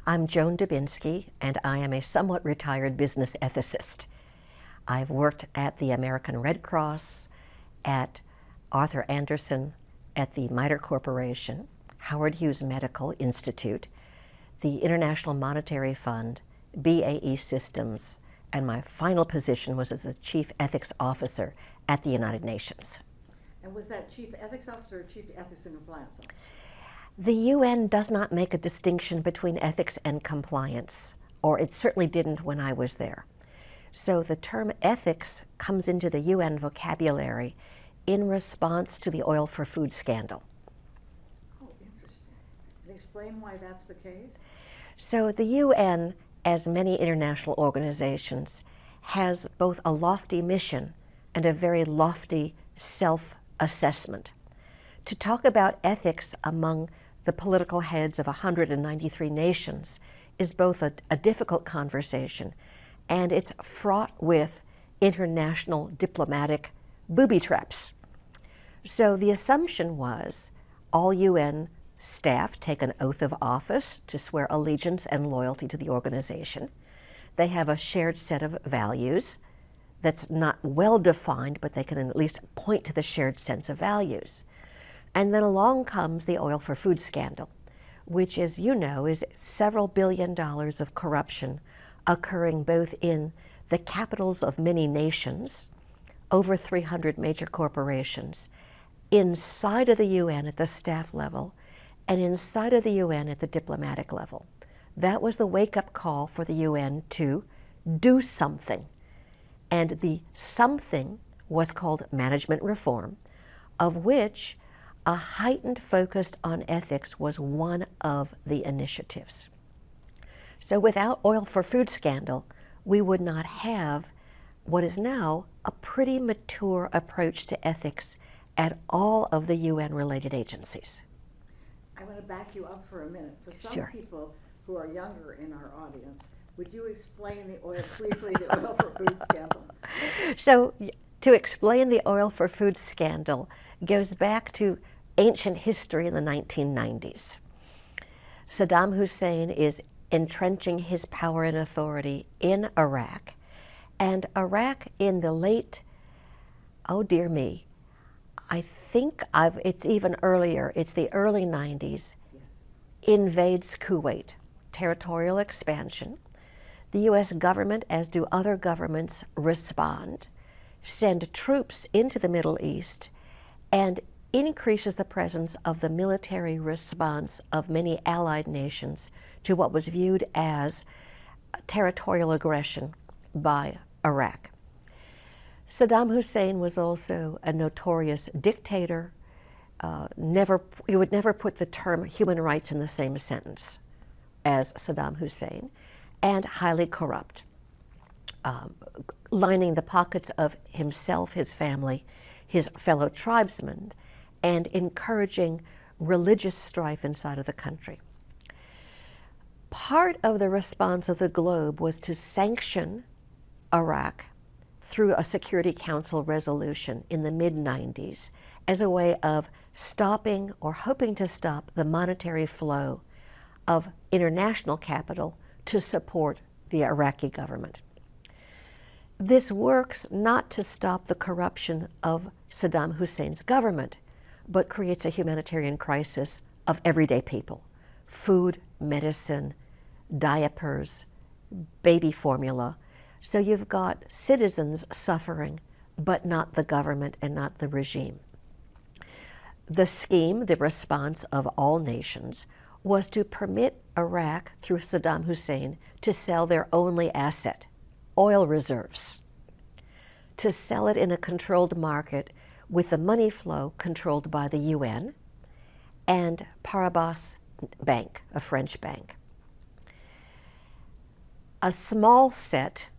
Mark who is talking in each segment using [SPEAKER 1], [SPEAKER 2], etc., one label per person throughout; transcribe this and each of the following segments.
[SPEAKER 1] I'm Joan Dubinsky, and I am a somewhat retired business ethicist. I've worked at the American Red Cross, at Arthur Andersen, at the MITRE Corporation, Howard Hughes Medical Institute, the International Monetary Fund, BAE Systems, and my final position was as the Chief Ethics Officer at the United Nations.
[SPEAKER 2] And was that Chief Ethics Officer or Chief Ethics and Compliance Officer?
[SPEAKER 1] The UN does not make a distinction between ethics and compliance, or it certainly didn't when I was there. So the term ethics comes into the UN vocabulary in response to the oil for food scandal.
[SPEAKER 2] Oh, interesting. And explain why that's the case?
[SPEAKER 1] So the UN, as many international organizations, has both a lofty mission and a very lofty self-assessment. To talk about ethics among the political heads of 193 nations is both a difficult conversation, and it's fraught with international diplomatic booby traps. So the assumption was all UN staff take an oath of office to swear allegiance and loyalty to the organization. They have a shared set of values that's not well defined, but they can at least point to the shared sense of values. And then along comes the oil for food scandal, which, as you know, is several $billion of corruption occurring both in the capitals of many nations, over 300 major corporations, inside of the UN at the staff level, and inside of the UN at the diplomatic level. That was the wake-up call for the UN to do something. And the something was called management reform, of which a heightened focus on ethics was one of the initiatives. So without oil for food scandal, we would not have what is now a pretty mature approach to ethics at all of the UN-related agencies.
[SPEAKER 2] I want to back you up for a minute. For some
[SPEAKER 1] Sure.
[SPEAKER 2] people who are younger in our audience, would you explain briefly the oil for food scandal?
[SPEAKER 1] So to explain the oil for food scandal goes back to ancient history in the 1990s. Saddam Hussein is entrenching his power and authority in Iraq. And Iraq in the late, oh dear me, I think it's even earlier, it's the early 90s,
[SPEAKER 2] Yes.
[SPEAKER 1] invades Kuwait, territorial expansion. The US government, as do other governments, respond, send troops into the Middle East, and increases the presence of the military response of many allied nations to what was viewed as territorial aggression by Iraq. Saddam Hussein was also a notorious dictator. You would never put the term human rights in the same sentence as Saddam Hussein, and highly corrupt, lining the pockets of himself, his family, his fellow tribesmen, and encouraging religious strife inside of the country. Part of the response of the globe was to sanction Iraq through a Security Council resolution in the mid-90s as a way of stopping or hoping to stop the monetary flow of international capital to support the Iraqi government. This works not to stop the corruption of Saddam Hussein's government, but creates a humanitarian crisis of everyday people: food, medicine, diapers, baby formula. So you've got citizens suffering, but not the government and not the regime. The scheme, the response of all nations, was to permit Iraq, through Saddam Hussein, to sell their only asset, oil reserves, to sell it in a controlled market with the money flow controlled by the UN and Paribas Bank, a French bank. A small set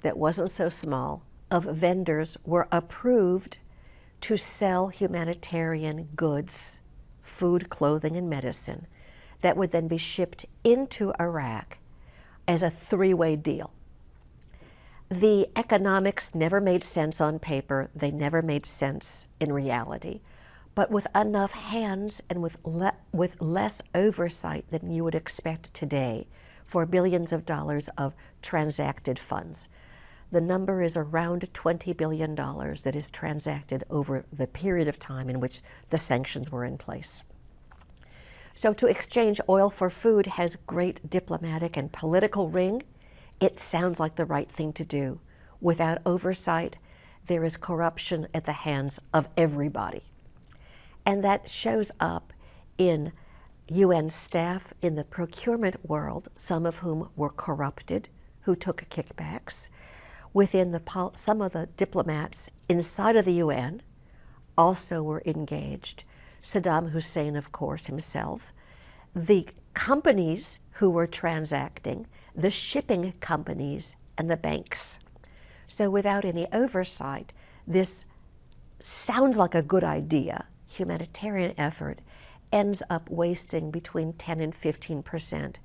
[SPEAKER 1] that wasn't so small of vendors were approved to sell humanitarian goods, food, clothing, and medicine that would then be shipped into Iraq as a three-way deal. The economics never made sense on paper. They never made sense in reality. but with enough hands and with less oversight than you would expect today for billions of dollars of transacted funds. The number is around $20 billion that is transacted over the period of time in which the sanctions were in place. So to exchange oil for food has great diplomatic and political ring. It sounds like the right thing to do. Without oversight, there is corruption at the hands of everybody. And that shows up in UN staff in the procurement world, some of whom were corrupted, who took kickbacks. Within some of the diplomats inside of the UN also were engaged. Saddam Hussein, of course, himself. The companies who were transacting, the shipping companies, and the banks. So without any oversight, this sounds like a good idea. Humanitarian effort ends up wasting between 10 and 15%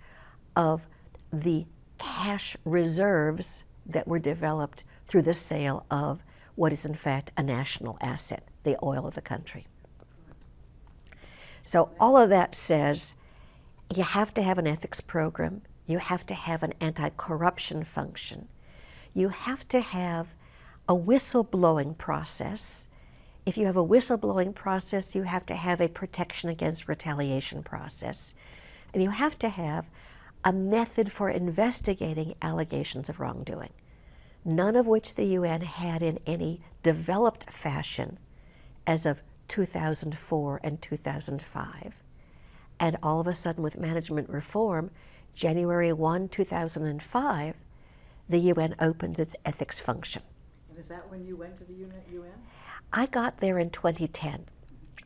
[SPEAKER 1] of the cash reserves that were developed through the sale of what is in fact a national asset, the oil of the country. So all of that says you have to have an ethics program, you have to have an anti-corruption function, you have to have a whistleblowing process. If you have a whistleblowing process, you have to have a protection against retaliation process, and you have to have a method for investigating allegations of wrongdoing, none of which the UN had in any developed fashion as of 2004 and 2005. And all of a sudden, with management reform, January 1, 2005, the UN opens its ethics function.
[SPEAKER 2] And is that when you went to the UN?
[SPEAKER 1] I got there in 2010.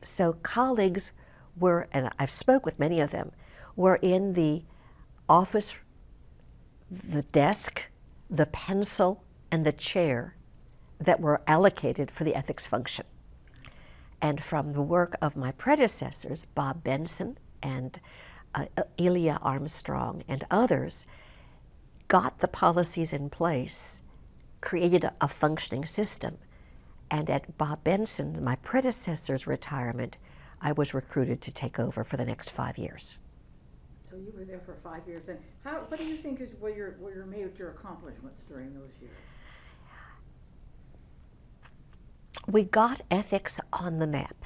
[SPEAKER 1] So colleagues were, and I've spoke with many of them, were in the office, the desk, the pencil, and the chair that were allocated for the ethics function. And from the work of my predecessors, Bob Benson and Elia Armstrong and others, got the policies in place, created a functioning system. And at Bob Benson, my predecessor's retirement, I was recruited to take over for the next 5 years.
[SPEAKER 2] So you were there for 5 years, and what do you think were your major accomplishments during those years?
[SPEAKER 1] We got ethics on the map.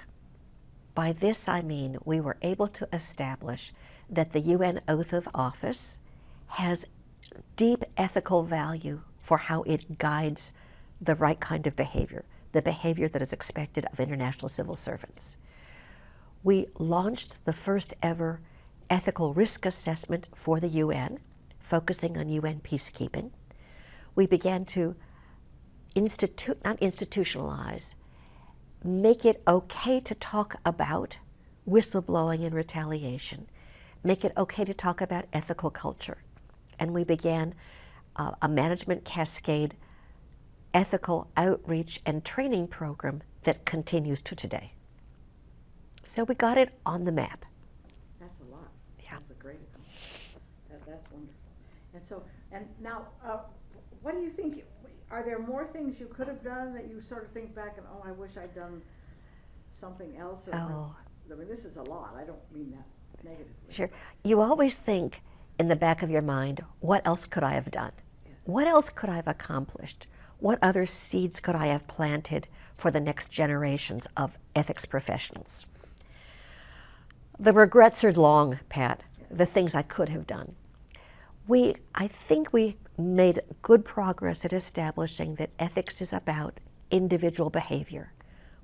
[SPEAKER 1] By this I mean we were able to establish that the UN oath of office has deep ethical value for how it guides the right kind of behavior, the behavior that is expected of international civil servants. We launched the first ever ethical risk assessment for the UN, focusing on UN peacekeeping. We began to not institutionalize, make it okay to talk about whistleblowing and retaliation, make it okay to talk about ethical culture. And we began a management cascade ethical outreach and training program that continues to today. So we got it on the map.
[SPEAKER 2] That's a lot.
[SPEAKER 1] Yeah.
[SPEAKER 2] That's a great accomplishment. That's wonderful. And so, and now, what do you think, are there more things you could have done that you sort of think back and, oh, I wish I'd done something else? Or, I mean, this is a lot. I don't mean that negatively.
[SPEAKER 1] Sure. You always think in the back of your mind, what else could I have done? Yes. What else could I have accomplished? What other seeds could I have planted for the next generations of ethics professionals? The regrets are long, Pat, the things I could have done. I think we made good progress at establishing that ethics is about individual behavior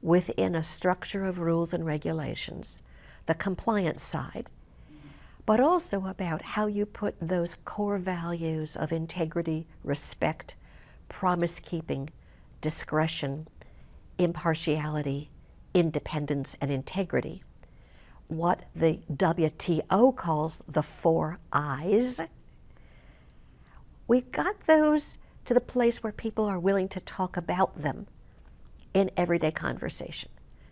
[SPEAKER 1] within a structure of rules and regulations, the compliance side, but also about how you put those core values of integrity, respect, promise-keeping, discretion, impartiality, independence, and integrity, what the WTO calls the 4 I's. We got those to the place where people are willing to talk about them in everyday conversation,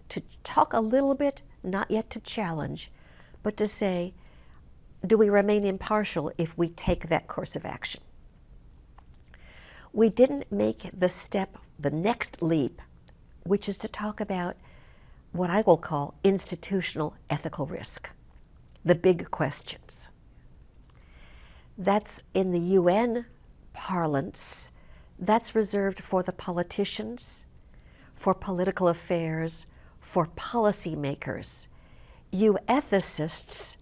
[SPEAKER 1] to talk a little bit, not yet to challenge, but to say, do we remain impartial if we take that course of action? We didn't make the step, the next leap, which is to talk about what I will call institutional ethical risk, the big questions. That's in the UN parlance, that's reserved for the politicians, for political affairs, for policymakers. You ethicists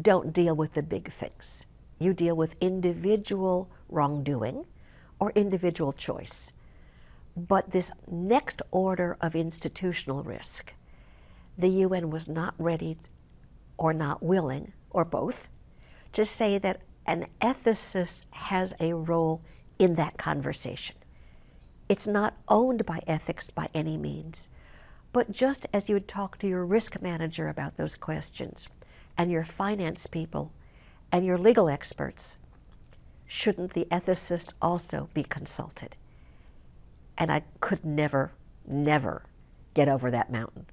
[SPEAKER 1] don't deal with the big things. You deal with individual wrongdoing or individual choice. But this next order of institutional risk, the UN was not ready or not willing, or both, to say that an ethicist has a role in that conversation. It's not owned by ethics by any means, but just as you would talk to your risk manager about those questions, and your finance people, and your legal experts, shouldn't the ethicist also be consulted? And I could never get over that mountain.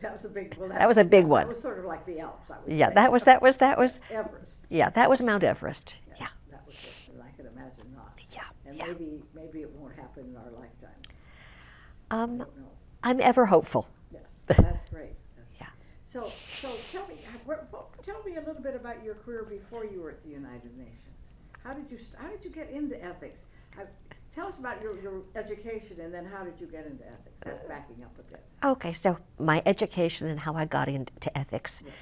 [SPEAKER 2] That was a big. Well,
[SPEAKER 1] that was a big one.
[SPEAKER 2] That was sort of like the Alps, I would say.
[SPEAKER 1] Yeah, that was.
[SPEAKER 2] Everest.
[SPEAKER 1] Yeah, that was Mount Everest. Yeah.
[SPEAKER 2] That was it, and I could imagine not.
[SPEAKER 1] Yeah.
[SPEAKER 2] And
[SPEAKER 1] yeah.
[SPEAKER 2] maybe it won't happen in our lifetimes. I
[SPEAKER 1] Um,
[SPEAKER 2] don't know.
[SPEAKER 1] I'm ever hopeful.
[SPEAKER 2] Yes, that's great.
[SPEAKER 1] Yeah.
[SPEAKER 2] So tell me a little bit about your career before you were at the United Nations. How did you get into ethics? Tell us about your education, and then how did you get into ethics? That's backing up a bit.
[SPEAKER 1] Okay, so my education and how I got into ethics.
[SPEAKER 2] Yes.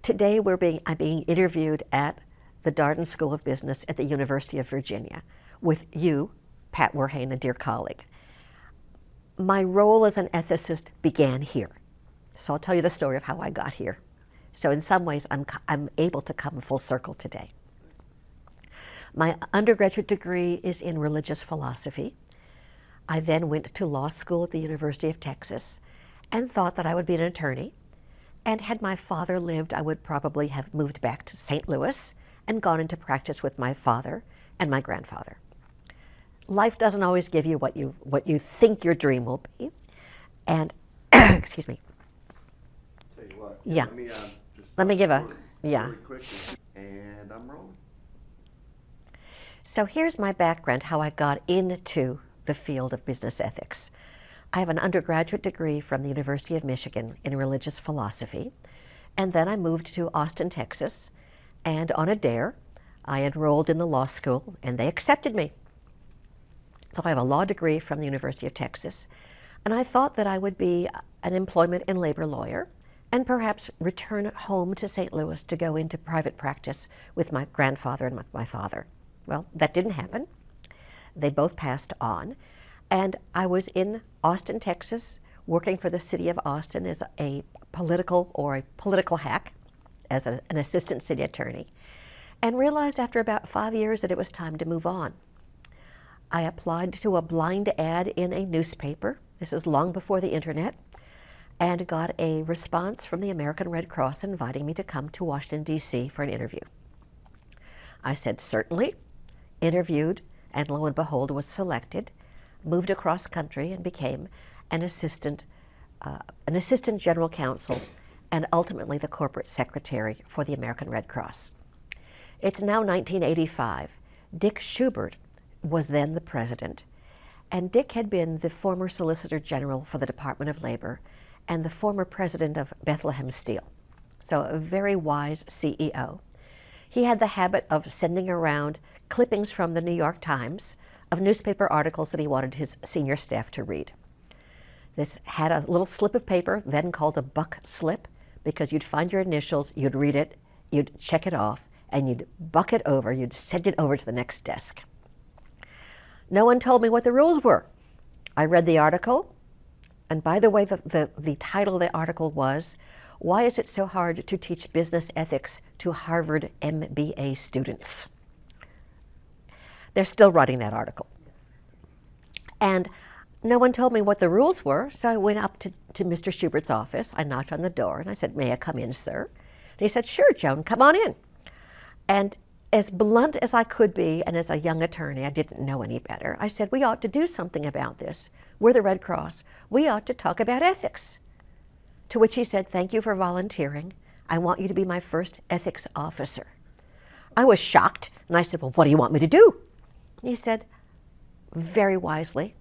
[SPEAKER 1] Today I'm being interviewed at the Darden School of Business at the University of Virginia with you, Pat Werhane, a dear colleague. My role as an ethicist began here. So I'll tell you the story of how I got here. So in some ways, I'm able to come full circle today. My undergraduate degree is in religious philosophy. I then went to law school at the University of Texas and thought that I would be an attorney. And had my father lived, I would probably have moved back to St. Louis and gone into practice with my father and my grandfather. Life doesn't always give you what you think your dream will be. And, excuse me.
[SPEAKER 3] Tell you what.
[SPEAKER 1] Yeah.
[SPEAKER 3] Let me
[SPEAKER 1] give a, yeah.
[SPEAKER 3] Really quickly, and I'm rolling.
[SPEAKER 1] So here's my background, how I got into the field of business ethics. I have an undergraduate degree from the University of Michigan in religious philosophy, and then I moved to Austin, Texas, and on a dare, I enrolled in the law school, and they accepted me. So I have a law degree from the University of Texas, and I thought that I would be an employment and labor lawyer, and perhaps return home to St. Louis to go into private practice with my grandfather and with my father. Well, that didn't happen. They both passed on. And I was in Austin, Texas, working for the city of Austin as a political hack, as an assistant city attorney, and realized after about 5 years that it was time to move on. I applied to a blind ad in a newspaper. This is long before the internet, and got a response from the American Red Cross inviting me to come to Washington, D.C. for an interview. I said, certainly, interviewed, and lo and behold, was selected, moved across country, and became an assistant general counsel, and ultimately the corporate secretary for the American Red Cross. It's now 1985. Dick Schubert was then the president, and Dick had been the former Solicitor General for the Department of Labor and the former president of Bethlehem Steel. So a very wise CEO. He had the habit of sending around clippings from the New York Times of newspaper articles that he wanted his senior staff to read. This had a little slip of paper, then called a buck slip, because you'd find your initials, you'd read it, you'd check it off, and you'd buck it over, you'd send it over to the next desk. No one told me what the rules were. I read the article, and by the way, the title of the article was, "Why is it so hard to teach business ethics to Harvard MBA students?" They're still writing that article. And no one told me what the rules were, so I went up to Mr. Schubert's office. I knocked on the door, and I said, "May I come in, sir?" And he said, "Sure, Joan, come on in." And as blunt as I could be, and as a young attorney, I didn't know any better, I said, "We ought to do something about this. We're the Red Cross. We ought to talk about ethics." To which he said, "Thank you for volunteering. I want you to be my first ethics officer." I was shocked, and I said, "Well, what do you want me to do?" He said, very wisely,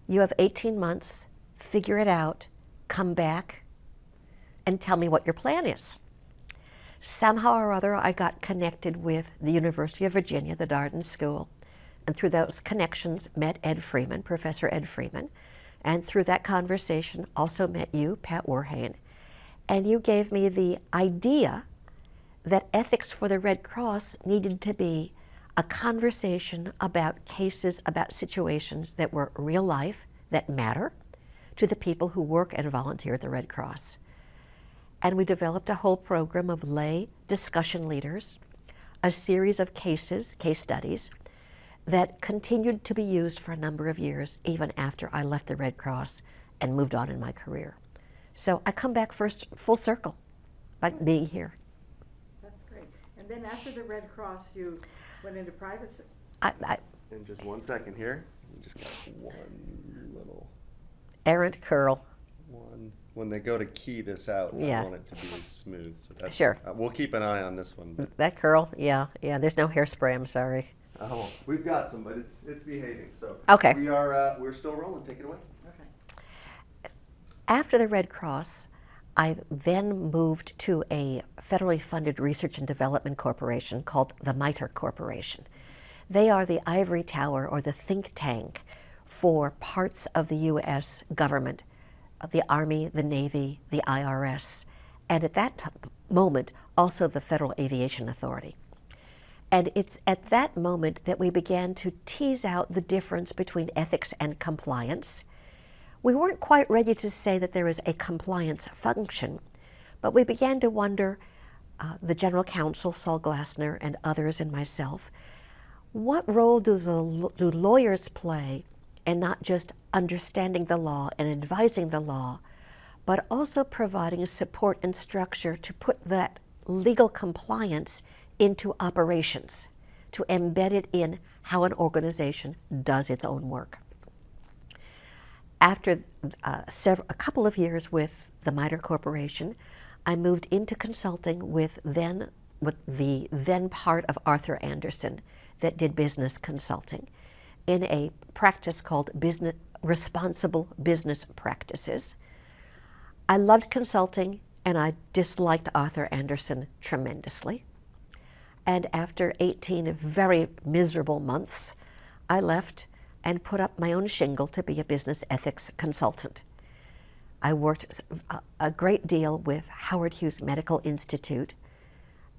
[SPEAKER 1] "You have 18 months, figure it out, come back, and tell me what your plan is. Somehow or other, I got connected with the University of Virginia, the Darden School, and through those connections met Ed Freeman, Professor Ed Freeman, and through that conversation also met you, Pat Werhane, and you gave me the idea that ethics for the Red Cross needed to be a conversation about cases, about situations that were real life, that matter to the people who work and volunteer at the Red Cross. And we developed a whole program of lay discussion leaders, a series of cases, case studies, that continued to be used for a number of years, even after I left the Red Cross and moved on in my career. So I come back first full circle by being here.
[SPEAKER 2] That's great. And then after the Red Cross, you went into private sector?
[SPEAKER 3] In just 1 second here, you just got one little
[SPEAKER 1] Errant curl.
[SPEAKER 3] one. When they go to key this out,
[SPEAKER 1] Yeah.
[SPEAKER 3] I want it to be smooth. So that's,
[SPEAKER 1] Sure.
[SPEAKER 3] We'll keep an eye on this one. But,
[SPEAKER 1] That curl, yeah. There's no hairspray, I'm sorry.
[SPEAKER 3] oh, we've got some, but it's behaving. So
[SPEAKER 1] Okay.
[SPEAKER 3] we're still rolling. Take it away.
[SPEAKER 2] Okay.
[SPEAKER 1] After the Red Cross, I then moved to a federally funded research and development corporation called the MITRE Corporation. They are the ivory tower or the think tank for parts of the U.S. government, the Army, the Navy, the IRS, and at that moment, also the Federal Aviation Authority. And it's at that moment that we began to tease out the difference between ethics and compliance. We weren't quite ready to say that there is a compliance function, but we began to wonder, the General Counsel, Saul Glassner, and others and myself, what role do lawyers play in not just understanding the law and advising the law, but also providing support and structure to put that legal compliance into operations, to embed it in how an organization does its own work. After a couple of years with the MITRE Corporation, I moved into consulting with the then part of Arthur Andersen that did business consulting in a practice called Responsible Business Practices. I loved consulting and I disliked Arthur Andersen tremendously. And after 18 very miserable months, I left and put up my own shingle to be a business ethics consultant. I worked a great deal with Howard Hughes Medical Institute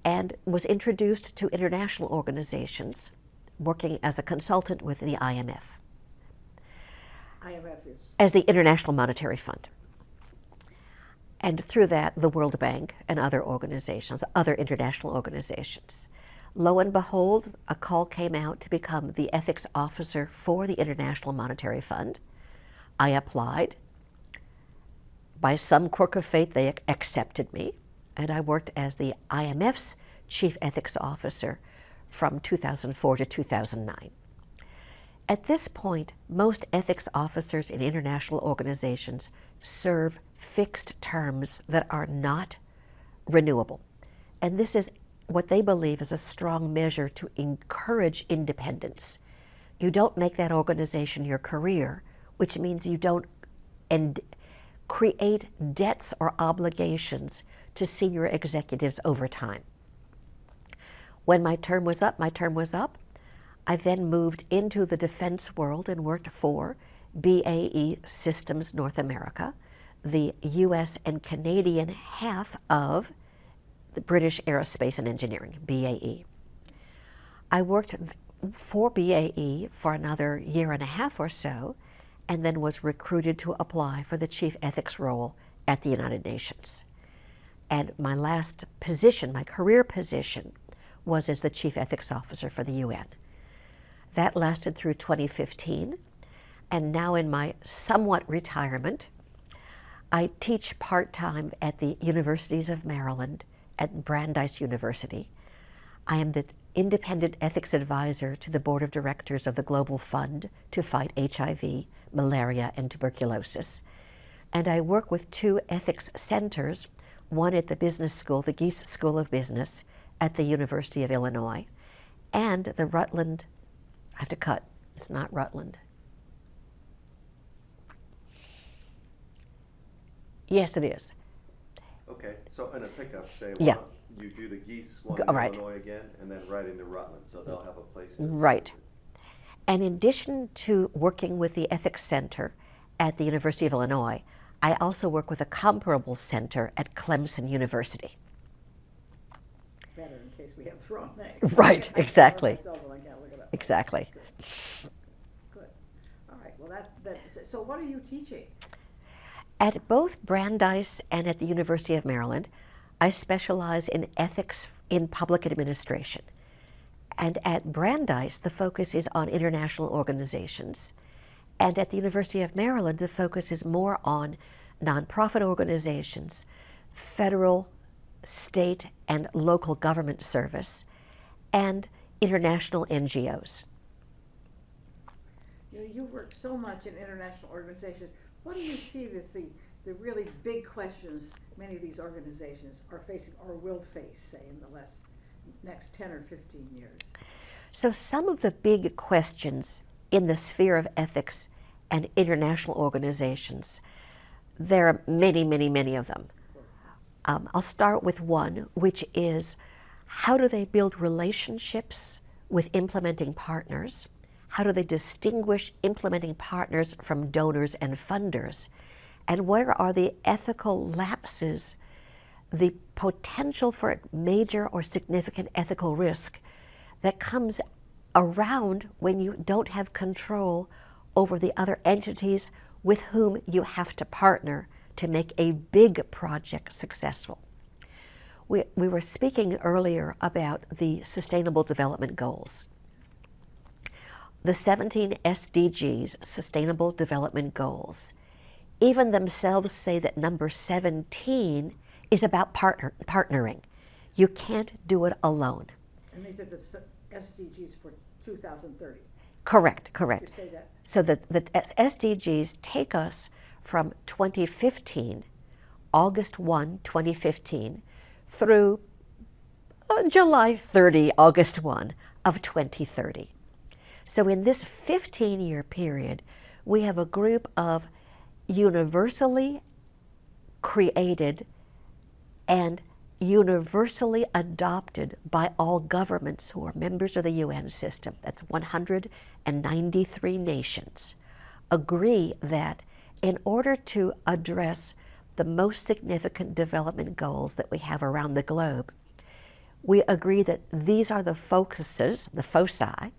[SPEAKER 1] and was introduced to international organizations, working as a consultant with the IMF.
[SPEAKER 2] IMF is?
[SPEAKER 1] As the International Monetary Fund. And through that, the World Bank and other organizations, other international organizations. Lo and behold, a call came out to become the ethics officer for the International Monetary Fund. I applied. By some quirk of fate, they accepted me, and I worked as the IMF's chief ethics officer from 2004 to 2009. At this point, most ethics officers in international organizations serve fixed terms that are not renewable. And this is what they believe is a strong measure to encourage independence. You don't make that organization your career, which means you don't create debts or obligations to senior executives over time. When my term was up, I then moved into the defense world and worked for BAE Systems North America, the US and Canadian half of the British Aerospace and Engineering, BAE. I worked for BAE for another year and a half or so, and then was recruited to apply for the chief ethics role at the United Nations. And my last position, my career position, was as the chief ethics officer for the UN. That lasted through 2015, and now in my somewhat retirement, I teach part-time at the Universities of Maryland at Brandeis University. I am the independent ethics advisor to the board of directors of the Global Fund to fight HIV, malaria, and tuberculosis. And I work with two ethics centers, one at the business school, the Gies School of Business at the University of Illinois, and the Rutland, I have to cut, it's not Rutland. Yes, it is.
[SPEAKER 3] Okay, so in a pickup, say,
[SPEAKER 1] Yeah.
[SPEAKER 3] you do the Gies one
[SPEAKER 1] Go-
[SPEAKER 3] in
[SPEAKER 1] right.
[SPEAKER 3] Illinois again, and then right into Rutland, so they'll have a place to.
[SPEAKER 1] Right. And in addition to working with the Ethics Center at the University of Illinois, I also work with a comparable center at Clemson University.
[SPEAKER 2] Better in case we have the wrong name.
[SPEAKER 1] Right,
[SPEAKER 2] I can't
[SPEAKER 1] exactly.
[SPEAKER 2] myself and I can't look it up.
[SPEAKER 1] Exactly.
[SPEAKER 2] Good. All right, well, so what are you teaching?
[SPEAKER 1] At both Brandeis and at the University of Maryland, I specialize in ethics in public administration. And at Brandeis, the focus is on international organizations. And at the University of Maryland, the focus is more on nonprofit organizations, federal, state, and local government service, and international NGOs.
[SPEAKER 2] You've worked so much in international organizations. What do you see that the really big questions many of these organizations are facing or will face, say, in the next 10 or 15 years?
[SPEAKER 1] So some of the big questions in the sphere of ethics and international organizations, there are many, many, many of them. I'll start with one, which is how do they build relationships with implementing partners? How do they distinguish implementing partners from donors and funders? And where are the ethical lapses, the potential for major or significant ethical risk that comes around when you don't have control over the other entities with whom you have to partner to make a big project successful? We were speaking earlier about the Sustainable Development Goals. The 17 SDGs, Sustainable Development Goals, even themselves say that number 17 is about partnering. You can't do it alone.
[SPEAKER 2] And these are the SDGs for 2030.
[SPEAKER 1] Correct.
[SPEAKER 2] You say that.
[SPEAKER 1] So the SDGs take us from 2015, August 1, 2015, through July 30, August 1 of 2030. So in this 15-year period, we have a group of universally created and universally adopted by all governments who are members of the UN system, that's 193 nations, agree that in order to address the most significant development goals that we have around the globe, we agree that these are the focuses, the foci.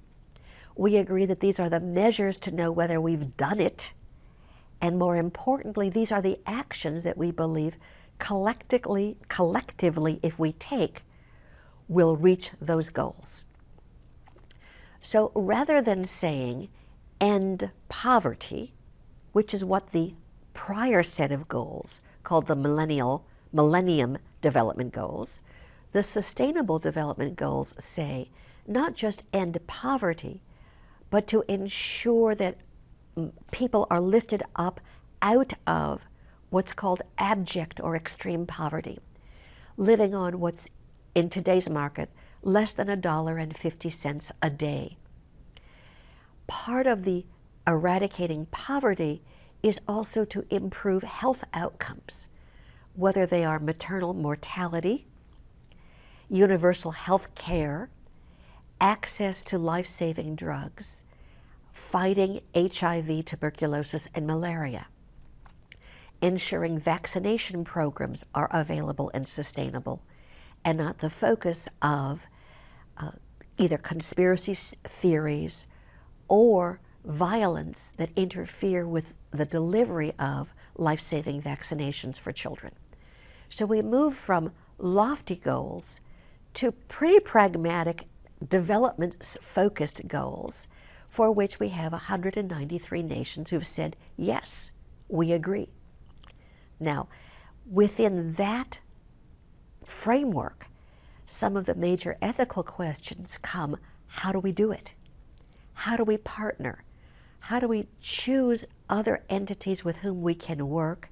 [SPEAKER 1] We agree that these are the measures to know whether we've done it. And more importantly, these are the actions that we believe collectively, if we take, will reach those goals. So rather than saying end poverty, which is what the prior set of goals called the Millennium Development Goals, the Sustainable Development Goals say not just end poverty, but to ensure that people are lifted up out of what's called abject or extreme poverty, living on what's in today's market less than $1.50 a day. Part of the eradicating poverty is also to improve health outcomes, whether they are maternal mortality, universal health care, access to life-saving drugs, fighting HIV, tuberculosis, and malaria, ensuring vaccination programs are available and sustainable, and not the focus of either conspiracy theories or violence that interfere with the delivery of life-saving vaccinations for children. So we move from lofty goals to pretty pragmatic development-focused goals for which we have 193 nations who've said, yes, we agree. Now, within that framework, some of the major ethical questions come: how do we do it? How do we partner? How do we choose other entities with whom we can work,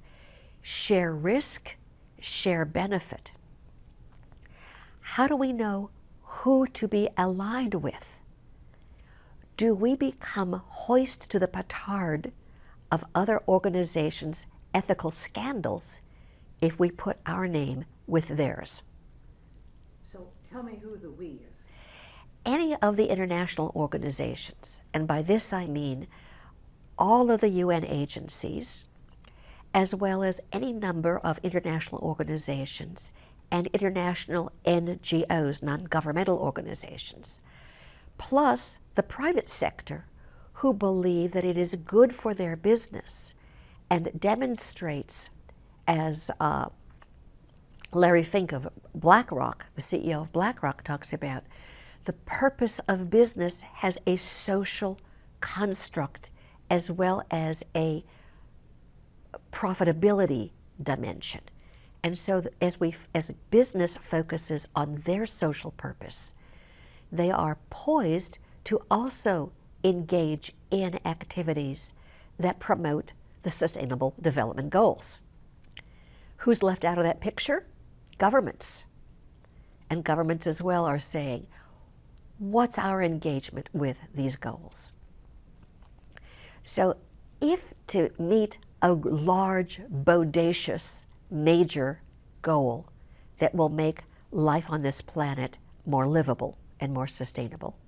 [SPEAKER 1] share risk, share benefit? How do we know who to be aligned with? Do we become hoist to the petard of other organizations' ethical scandals if we put our name with theirs.
[SPEAKER 2] So tell me who the we is.
[SPEAKER 1] Any of the international organizations, and by this I mean all of the UN agencies, as well as any number of international organizations and international NGOs, non-governmental organizations, plus the private sector who believe that it is good for their business and demonstrates, as Larry Fink of BlackRock, the CEO of BlackRock, talks about, the purpose of business has a social construct as well as a profitability dimension. And so as business focuses on their social purpose, they are poised to also engage in activities that promote the Sustainable Development Goals. Who's left out of that picture? Governments. And governments as well are saying, what's our engagement with these goals? So if to meet a large, bodacious, major goal that will make life on this planet more livable and more sustainable,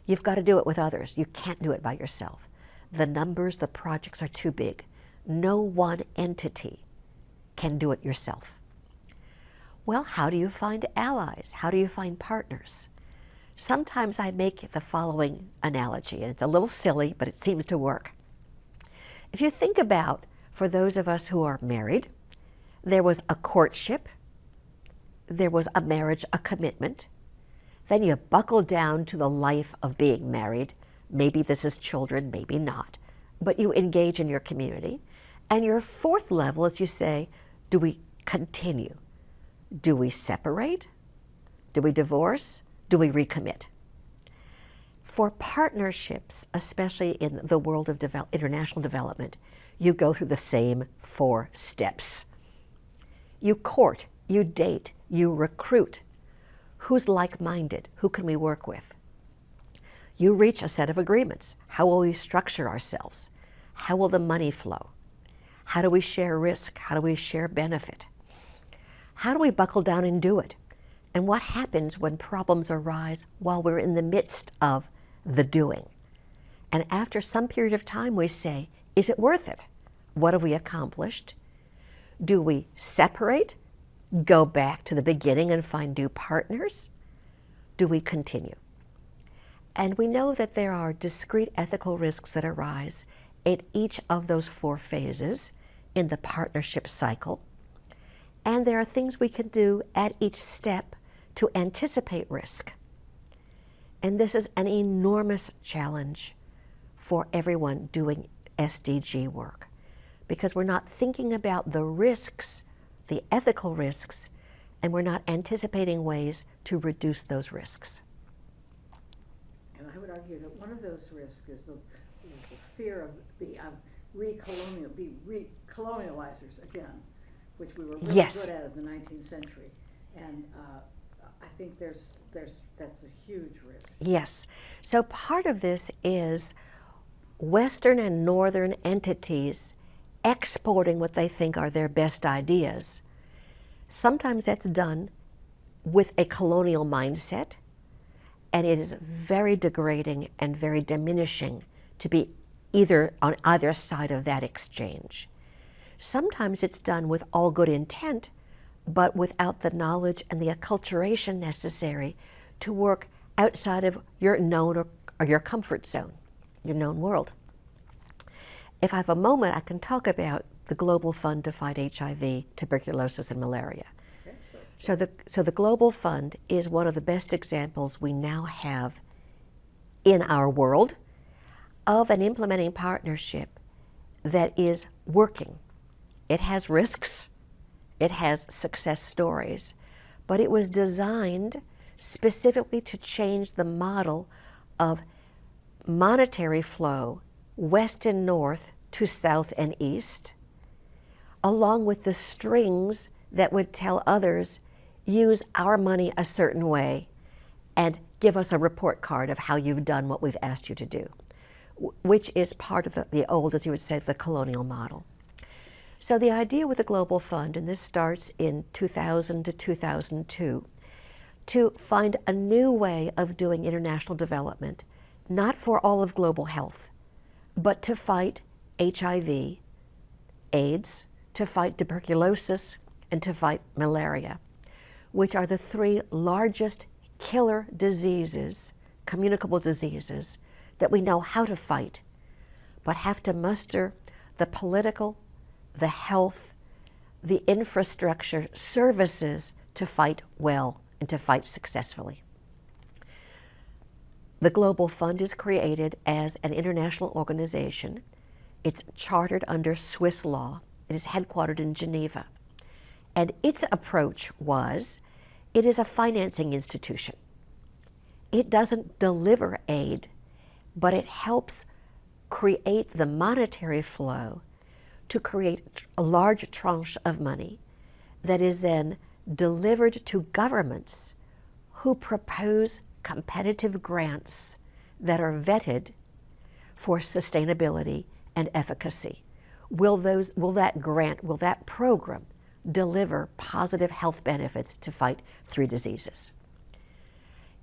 [SPEAKER 1] you've got to do it with others. You can't do it by yourself. The numbers, the projects are too big. No one entity can do it yourself. Well, how do you find allies? How do you find partners? Sometimes I make the following analogy, and it's a little silly, but it seems to work. If you think about, for those of us who are married, there was a courtship, there was a marriage, a commitment, then you buckle down to the life of being married. Maybe this is children, maybe not, but you engage in your community. And your fourth level is you say, do we continue? Do we separate? Do we divorce? Do we recommit? For partnerships, especially in the world of international development, you go through the same 4 steps. You court, you date, you recruit. Who's like-minded? Who can we work with? You reach a set of agreements. How will we structure ourselves? How will the money flow? How do we share risk? How do we share benefit? How do we buckle down and do it? And what happens when problems arise while we're in the midst of the doing? And after some period of time, we say, is it worth it? What have we accomplished? Do we separate, go back to the beginning and find new partners? Do we continue? And we know that there are discrete ethical risks that arise at each of those 4 phases in the partnership cycle. And there are things we can do at each step to anticipate risk. And this is an enormous challenge for everyone doing SDG work, because we're not thinking about the risks, the ethical risks, and we're not anticipating ways to reduce those risks.
[SPEAKER 2] And I would argue that one of those risks is the fear of being recolonializers again, which we were really
[SPEAKER 1] Yes.
[SPEAKER 2] good at in the 19th century. And I think that's a huge risk.
[SPEAKER 1] Yes. So part of this is Western and Northern entities exporting what they think are their best ideas. Sometimes that's done with a colonial mindset, and it is very degrading and very diminishing to be either on either side of that exchange. Sometimes it's done with all good intent, but without the knowledge and the acculturation necessary to work outside of your known or your comfort zone, your known world. If I have a moment, I can talk about the Global Fund to fight HIV, tuberculosis, and malaria.
[SPEAKER 2] Okay.
[SPEAKER 1] So the Global Fund is one of the best examples we now have in our world of an implementing partnership that is working. It has risks, it has success stories, but it was designed specifically to change the model of monetary flow, west and north to south and east, along with the strings that would tell others, use our money a certain way and give us a report card of how you've done what we've asked you to do, which is part of the old, as you would say, the colonial model. So the idea with the Global Fund, and this starts in 2000 to 2002, to find a new way of doing international development, not for all of global health, but to fight HIV, AIDS, to fight tuberculosis, and to fight malaria, which are the three largest killer diseases, communicable diseases, that we know how to fight, but have to muster the political, the health, the infrastructure, services to fight well and to fight successfully. The Global Fund is created as an international organization. It's chartered under Swiss law. It is headquartered in Geneva. And its approach was, it is a financing institution. It doesn't deliver aid, but it helps create the monetary flow to create a large tranche of money that is then delivered to governments who propose competitive grants that are vetted for sustainability and efficacy. Will that program deliver positive health benefits to fight 3 diseases?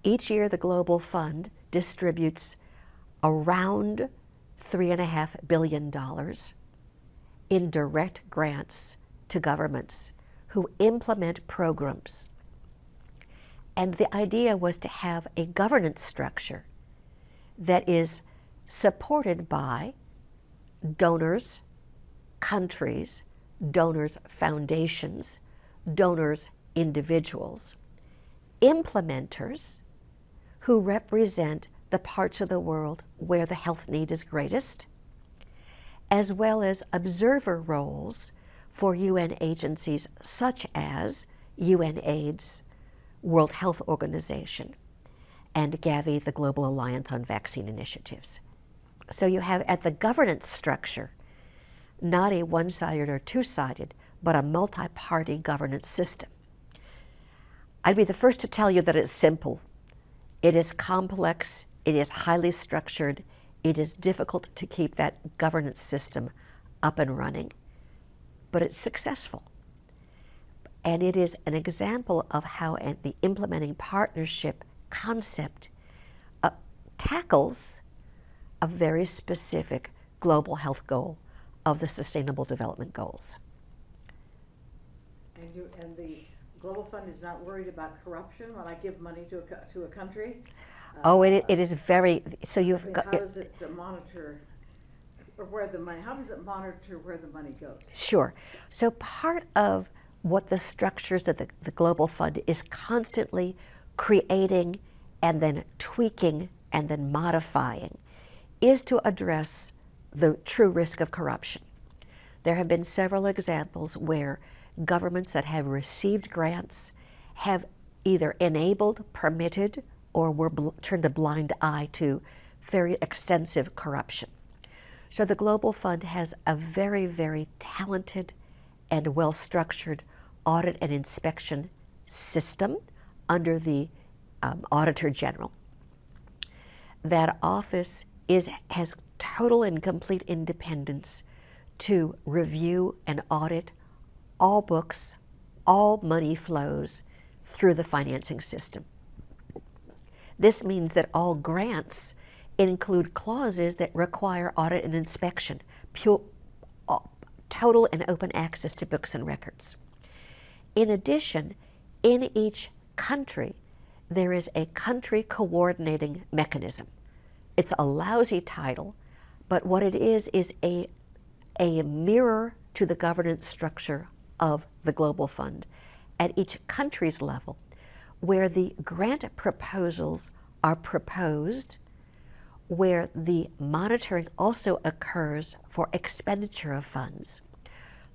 [SPEAKER 1] Each year, the Global Fund distributes around $3.5 billion in direct grants to governments who implement programs. And the idea was to have a governance structure that is supported by donors, countries, donors' foundations, donors' individuals, implementers who represent the parts of the world where the health need is greatest, as well as observer roles for UN agencies such as UNAIDS, World Health Organization, and Gavi, the Global Alliance on Vaccine Initiatives. So you have at the governance structure, not a one-sided or two-sided, but a multi-party governance system. I'd be the first to tell you that it's simple. It is complex, it is highly structured, it is difficult to keep that governance system up and running, but it's successful. And it is an example of how the implementing partnership concept tackles a very specific global health goal of the Sustainable Development Goals.
[SPEAKER 2] And the Global Fund is not worried about corruption when I give money to a country?
[SPEAKER 1] It is very, so you've got...
[SPEAKER 2] How does it monitor where the money, how does it monitor where the money goes?
[SPEAKER 1] Sure. So part of what the structures of the Global Fund is constantly creating and then tweaking and then modifying is to address the true risk of corruption. There have been several examples where governments that have received grants have either enabled, permitted, or turned a blind eye to very extensive corruption. So the Global Fund has a very, very talented and well-structured audit and inspection system under the Auditor General. That office has total and complete independence to review and audit all books, all money flows through the financing system. This means that all grants include clauses that require audit and inspection, total and open access to books and records. In addition, in each country, there is a country coordinating mechanism. It's a lousy title, but what it is a mirror to the governance structure of the Global Fund at each country's level, where the grant proposals are proposed, where the monitoring also occurs for expenditure of funds.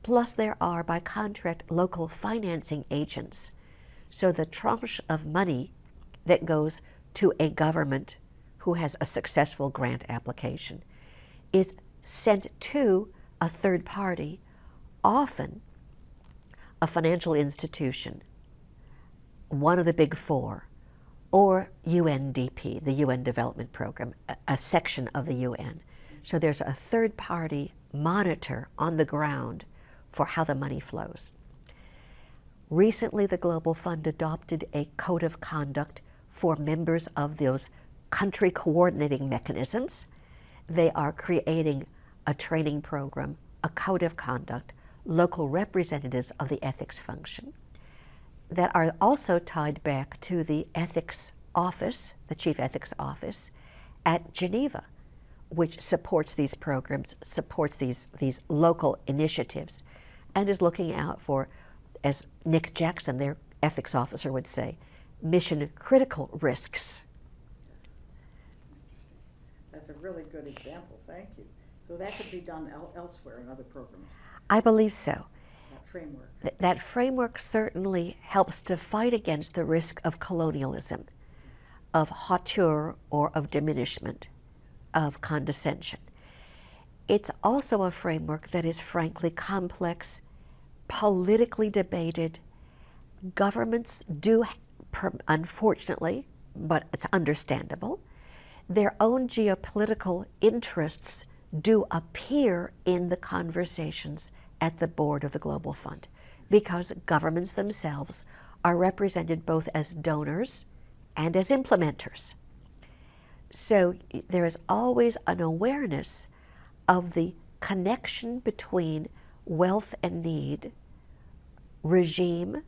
[SPEAKER 1] Plus there are, by contract, local financing agents. So the tranche of money that goes to a government who has a successful grant application is sent to a third party, often a financial institution, one of the big four, or UNDP, the UN Development Program, a section of the UN. So there's a third party monitor on the ground for how the money flows. Recently, the Global Fund adopted a code of conduct for members of those country coordinating mechanisms. They are creating a training program, a code of conduct, local representatives of the ethics function that are also tied back to the ethics office, the chief ethics office at Geneva, which supports these programs, supports these local initiatives, and is looking out for, as Nick Jackson, their ethics officer, would say, mission critical risks.
[SPEAKER 2] That's a really good example, thank you. So that could be done elsewhere in other programs,
[SPEAKER 1] I believe so.
[SPEAKER 2] that framework.
[SPEAKER 1] That framework certainly helps to fight against the risk of colonialism, of hauteur or of diminishment, of condescension. It's also a framework that is frankly complex, politically debated. Governments do, unfortunately, but it's understandable, their own geopolitical interests do appear in the conversations at the board of the Global Fund, because governments themselves are represented both as donors and as implementers. So there is always an awareness of the connection between wealth and need, regime,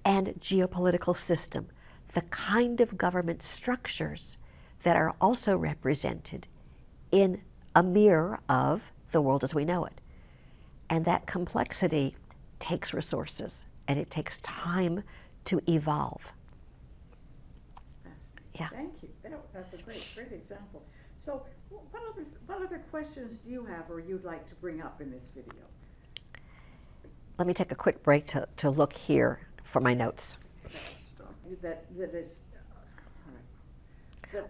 [SPEAKER 1] and geopolitical system, the kind of government structures that are also represented in a mirror of the world as we know it. And that complexity takes resources, and it takes time to evolve. Yeah.
[SPEAKER 2] Thank you. That's a great example. So what other questions do you have or you'd like to bring up in this video?
[SPEAKER 1] Let me take a quick break to look here for my notes.
[SPEAKER 2] That is,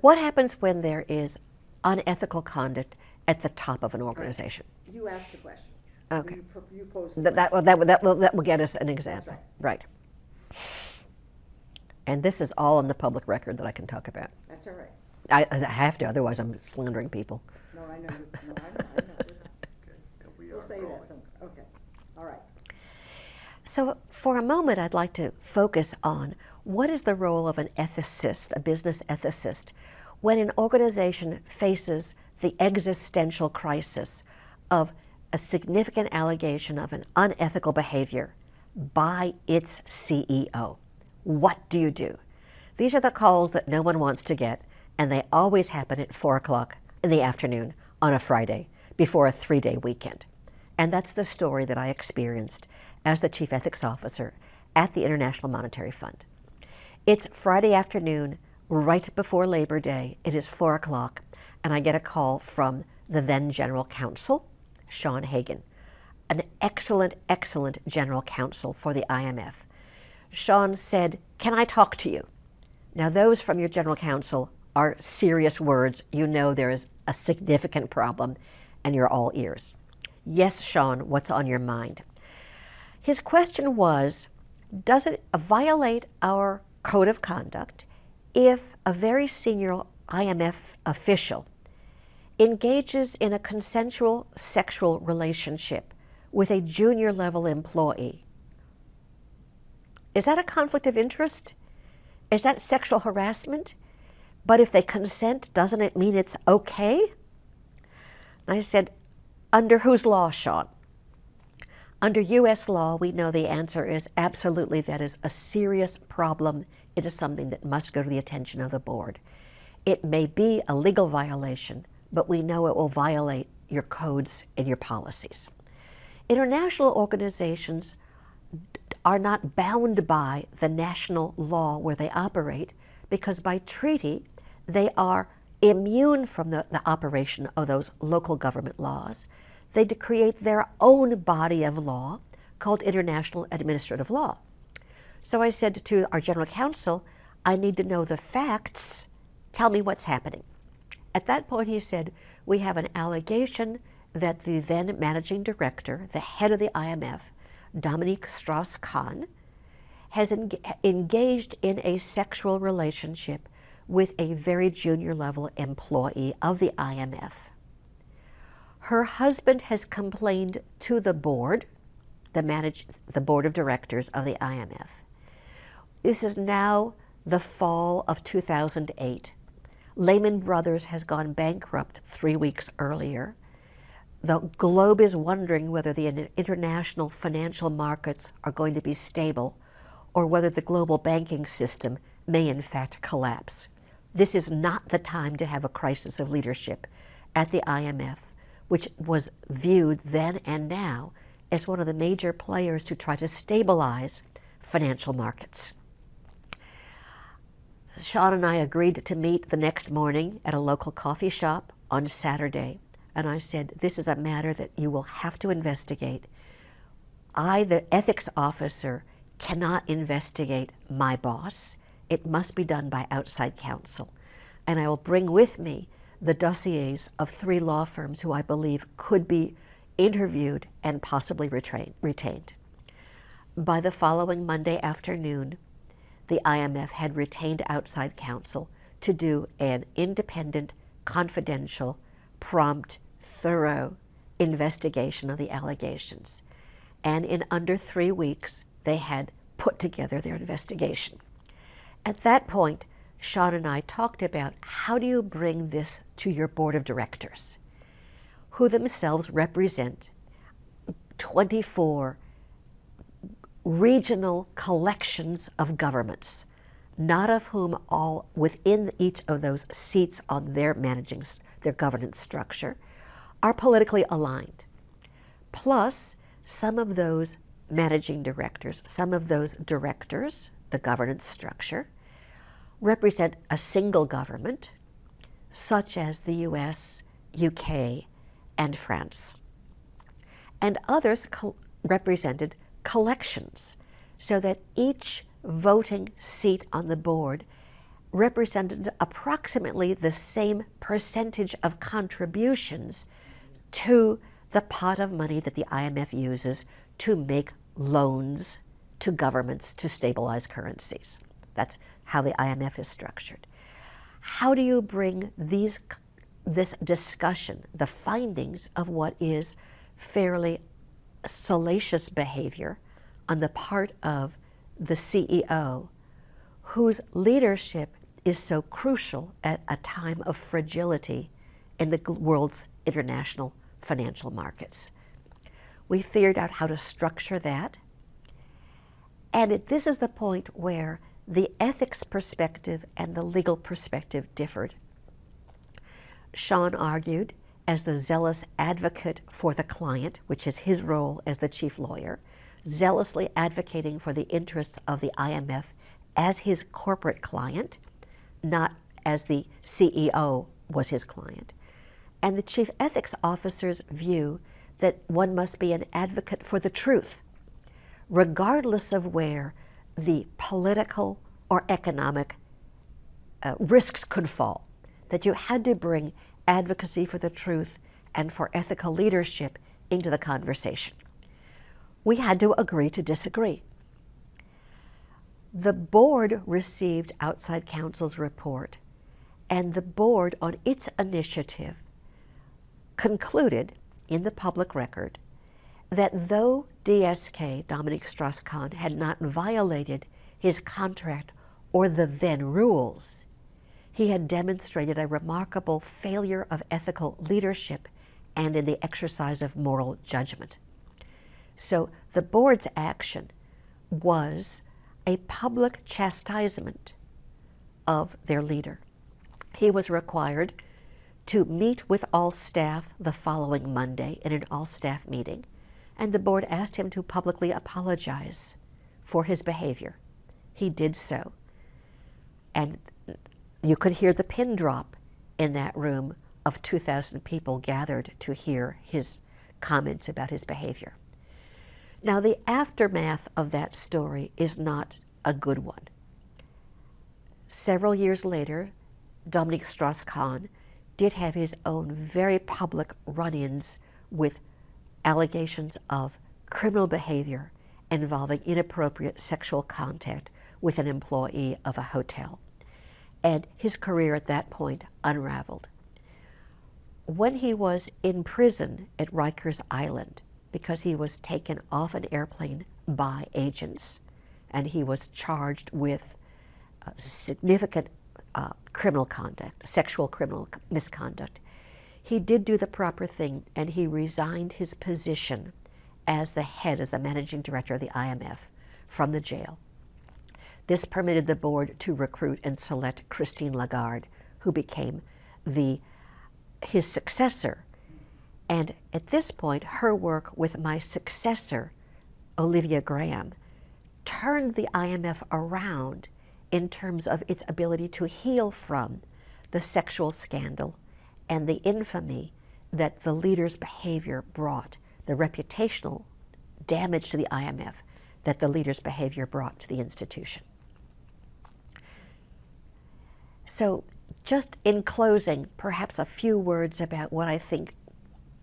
[SPEAKER 1] What happens when there is unethical conduct at the top of an organization?
[SPEAKER 2] you asked the question.
[SPEAKER 1] Okay.
[SPEAKER 2] You posed the
[SPEAKER 1] That will get us an example.
[SPEAKER 2] That's
[SPEAKER 1] Right. And this is all on the public record that I can talk about.
[SPEAKER 2] That's all right.
[SPEAKER 1] I have to, otherwise I'm slandering people.
[SPEAKER 2] No, I know. No, I know.
[SPEAKER 3] Okay, we
[SPEAKER 2] We'll
[SPEAKER 3] are
[SPEAKER 2] say
[SPEAKER 3] rolling.
[SPEAKER 2] that some, okay. All right.
[SPEAKER 1] So for a moment, I'd like to focus on what is the role of an ethicist, a business ethicist, when an organization faces the existential crisis of a significant allegation of an unethical behavior by its CEO. What do you do? These are the calls that no one wants to get, and they always happen at 4 o'clock in the afternoon on a Friday before a 3-day weekend. And that's the story that I experienced as the Chief Ethics Officer at the International Monetary Fund. It's Friday afternoon, right before Labor Day. It is 4 o'clock, and I get a call from the then General Counsel, Sean Hagan, an excellent General Counsel for the IMF. Sean said, "Can I talk to you?" Now, those from your General Counsel are serious words. You know there is a significant problem, and you're all ears. "Yes, Sean, what's on your mind?" His question was, does it violate our code of conduct if a very senior IMF official engages in a consensual sexual relationship with a junior level employee? Is that a conflict of interest? Is that sexual harassment? But if they consent, doesn't it mean it's okay? And I said, under whose law, Sean? Under U.S. law, we know the answer is absolutely that is a serious problem. It is something that must go to the attention of the board. It may be a legal violation, but we know it will violate your codes and your policies. International organizations are not bound by the national law where they operate, because by treaty they are immune from the operation of those local government laws. They create their own body of law called international administrative law. So I said to our General Counsel, I need to know the facts. Tell me what's happening. At that point he said, we have an allegation that the then managing director, the head of the IMF, Dominique Strauss-Kahn, has engaged in a sexual relationship with a very junior level employee of the IMF. Her husband has complained to the board, the board of directors of the IMF. This is now the fall of 2008. Lehman Brothers has gone bankrupt 3 weeks earlier. The globe is wondering whether the international financial markets are going to be stable or whether the global banking system may in fact collapse. This is not the time to have a crisis of leadership at the IMF, which was viewed then and now as one of the major players to try to stabilize financial markets. Sean and I agreed to meet the next morning at a local coffee shop on Saturday, and I said, this is a matter that you will have to investigate. I, the ethics officer, cannot investigate my boss. It must be done by outside counsel. And I will bring with me the dossiers of 3 law firms who I believe could be interviewed and possibly retained. By the following Monday afternoon, the IMF had retained outside counsel to do an independent, confidential, prompt, thorough investigation of the allegations. And in under 3 weeks, they had put together their investigation. At that point, Sean and I talked about how do you bring this to your board of directors, who themselves represent 24 regional collections of governments, not of whom all within each of those seats on their governance structure are politically aligned. Plus, some of those managing directors, some of those directors, the governance structure, represent a single government, such as the US, UK, and France. And others represented collections, so that each voting seat on the board represented approximately the same percentage of contributions to the pot of money that the IMF uses to make loans to governments to stabilize currencies. That's how the IMF is structured. How do you bring this discussion, the findings of what is fairly salacious behavior on the part of the CEO, whose leadership is so crucial at a time of fragility in the world's international financial markets? We figured out how to structure that. And this is the point where the ethics perspective and the legal perspective differed. Sean argued as the zealous advocate for the client, which is his role as the chief lawyer, zealously advocating for the interests of the IMF as his corporate client, not as the CEO was his client. And the chief ethics officer's view that one must be an advocate for the truth, regardless of where the political or economic risks could fall, that you had to bring advocacy for the truth and for ethical leadership into the conversation. We had to agree to disagree. The board received outside counsel's report, and the board, on its initiative, concluded in the public record that though DSK, Dominique Strauss-Kahn, had not violated his contract or the then rules, he had demonstrated a remarkable failure of ethical leadership and in the exercise of moral judgment. So the board's action was a public chastisement of their leader. He was required to meet with all staff the following Monday in an all-staff meeting, and the board asked him to publicly apologize for his behavior. He did so. And you could hear the pin drop in that room of 2,000 people gathered to hear his comments about his behavior. Now, the aftermath of that story is not a good one. Several years later, Dominique Strauss-Kahn did have his own very public run-ins with allegations of criminal behavior involving inappropriate sexual contact with an employee of a hotel. And his career at that point unraveled. When he was in prison at Rikers Island, because he was taken off an airplane by agents, and he was charged with significant criminal conduct, sexual criminal misconduct. He did do the proper thing, and he resigned his position as the managing director of the IMF from the jail. This permitted the board to recruit and select Christine Lagarde, who became his successor. And at this point, her work with my successor, Olivia Graham, turned the IMF around in terms of its ability to heal from the sexual scandal and the infamy that the leader's behavior brought, the reputational damage to the IMF that the leader's behavior brought to the institution. So just in closing, perhaps a few words about what I think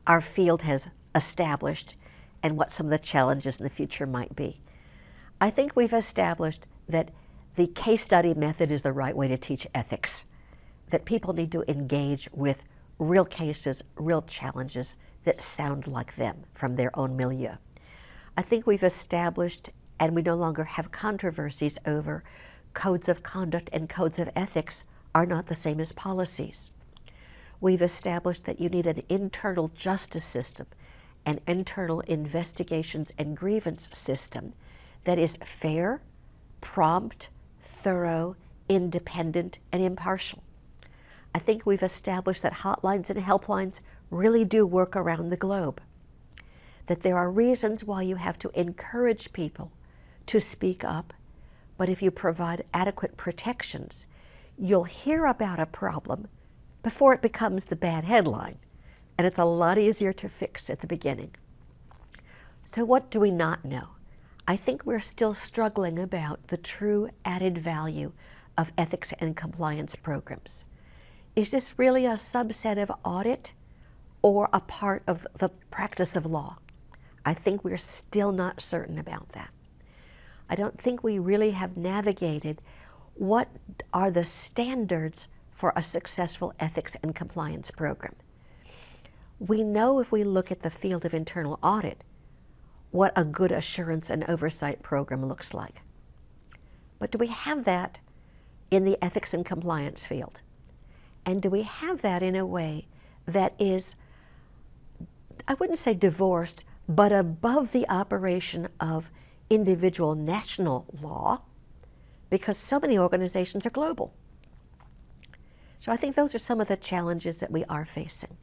[SPEAKER 1] our field has established and what some of the challenges in the future might be. I think we've established that the case study method is the right way to teach ethics, that people need to engage with real cases, real challenges that sound like them from their own milieu. I think we've established, and we no longer have controversies over codes of conduct and codes of ethics are not the same as policies. We've established that you need an internal justice system, an internal investigations and grievance system that is fair, prompt, thorough, independent, and impartial. I think we've established that hotlines and helplines really do work around the globe, that there are reasons why you have to encourage people to speak up, but if you provide adequate protections, you'll hear about a problem before it becomes the bad headline, and it's a lot easier to fix at the beginning. So what do we not know? I think we're still struggling about the true added value of ethics and compliance programs. Is this really a subset of audit or a part of the practice of law? I think we're still not certain about that. I don't think we really have navigated what are the standards for a successful ethics and compliance program. We know if we look at the field of internal audit what a good assurance and oversight program looks like. But do we have that in the ethics and compliance field? And do we have that in a way that is, I wouldn't say divorced, but above the operation of individual national law, because so many organizations are global. So I think those are some of the challenges that we are facing.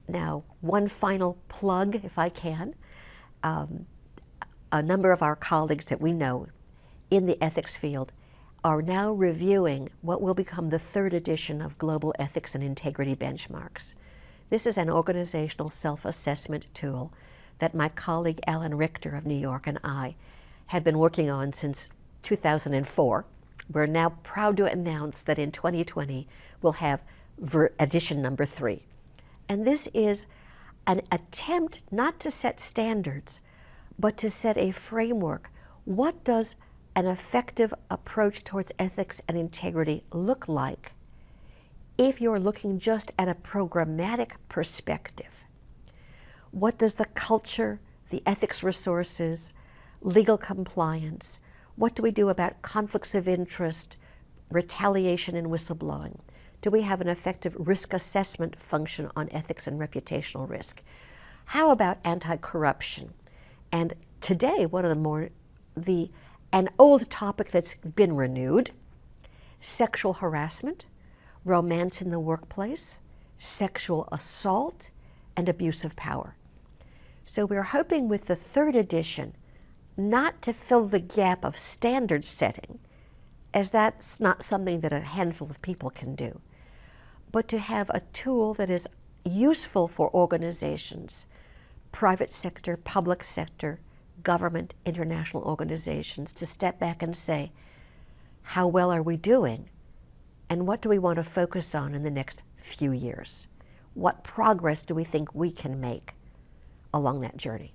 [SPEAKER 1] Now, one final plug, if I can. A number of our colleagues that we know in the ethics field are now reviewing what will become the third edition of Global Ethics and Integrity Benchmarks. This is an organizational self-assessment tool that my colleague Alan Richter of New York and I had been working on since 2004. We're now proud to announce that in 2020 we'll have edition number 3. And this is an attempt not to set standards, but to set a framework. What does an effective approach towards ethics and integrity look like if you're looking just at a programmatic perspective? What does the culture, the ethics resources, legal compliance, what do we do about conflicts of interest, retaliation and whistleblowing? Do we have an effective risk assessment function on ethics and reputational risk? How about anti-corruption? And today, one of an old topic that's been renewed, sexual harassment, romance in the workplace, sexual assault, and abuse of power. So we're hoping with the third edition not to fill the gap of standard setting, as that's not something that a handful of people can do, but to have a tool that is useful for organizations, private sector, public sector, government, international organizations, to step back and say, how well are we doing? And what do we want to focus on in the next few years? What progress do we think we can make along that journey?